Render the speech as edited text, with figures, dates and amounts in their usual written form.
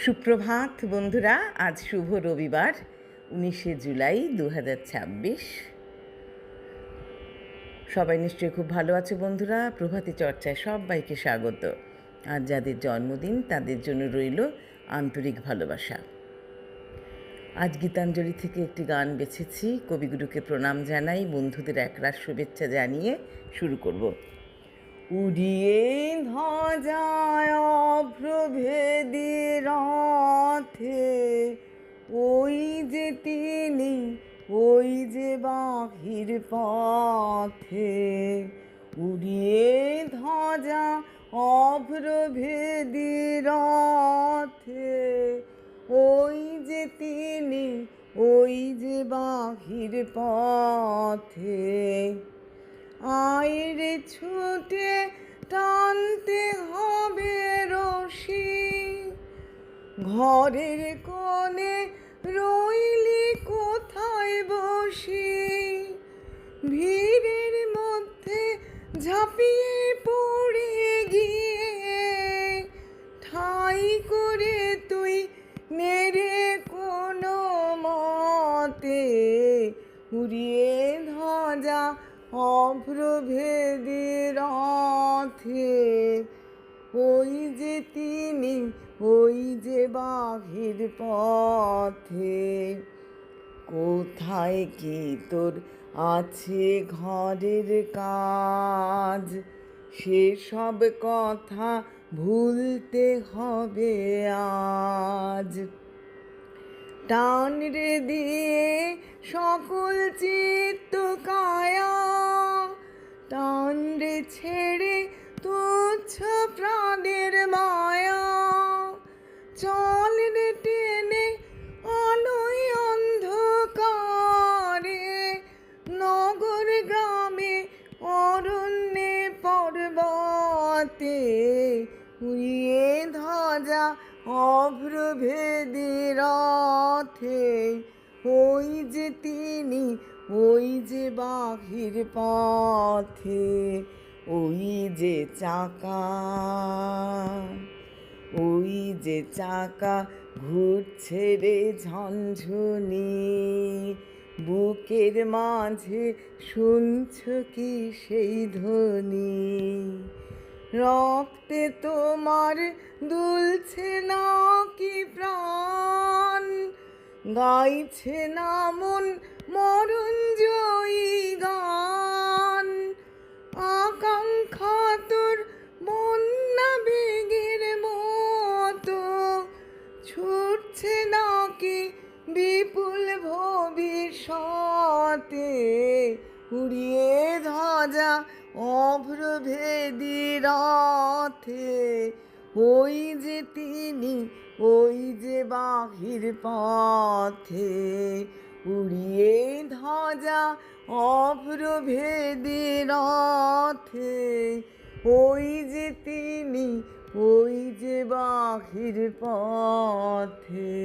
সুপ্রভাত বন্ধুরা, আজ শুভ রবিবার 19শে জুলাই 2026। সবাই নিশ্চয়ই খুব ভালো আছে বন্ধুরা। প্রভাতী চর্চায় সবাইকে স্বাগত। আর যাদের জন্মদিন তাদের জন্য রইল আন্তরিক ভালোবাসা। আজ গীতাঞ্জলি থেকে একটি গান বেছেছি। কবিগুরুকে প্রণাম জানাই, বন্ধুদের একরাশ শুভেচ্ছা জানিয়ে শুরু করব। উড়িয়ে ধ্বজায় অভ্রভেদী রথে, ওই যে তিনি, ওই যে বাহির পথে। উড়িয়ে ধ্বজা অভ্রভেদী রথে, ওই যে তিনি, ওই যে বাহির পথে। আইরে ছুটে টানতে হবে রশি, ঘরের কোণে রইলি কোথায় বসি। ভিড়ের মধ্যে ঝাঁপিয়ে পড়ে গিয়ে ঠাই করে তুই নেড়ে কোনো মতে। উড়িয়ে ধ্বজা অভ্রভেদী রথে, ওই যে তিনি, ওই যে বাহির পথে। কোথায় কি তোর আছে ঘরের কাজ, সেসব কথা ভুলতে হবে আজ। টান রে দিয়ে সকল চিত্ত কায়া, টান রে ছেড়ে তুচ্ছ প্রাণের মায়া। চল রে টেনে আলোয় অন্ধকারে, নগর গ্রামে অরণ্যে পর্বতে। উড়িয়ে ধ্বজা অভ্রভেদী রথে, ওই যে তিনি, ওই যে বাহির পথে। ওই যে চাকা, ওই যে চাকা ঘুরছে রে ঝনঝনি। বুকের মাঝে শুনছ কি সেই ধ্বনি? রক্তে তোমার দুলছে না কি প্রাণ, গাইছে না মন মরণ জয়ী গান। আকাঙ্ক্ষা তোর বন্যা বেগের মতো ছুটছে নাকি বিপুল ভবিষ্যতে। উড়িয়ে ধ্বজা অভ্রভেদী রথে, ওই যে তিনি, ওই যে বাহির পথে। উড়িয়ে ধ্বজা অভ্রভেদী রথে, ওই যে তিনি, ওই যে বাহির পথে।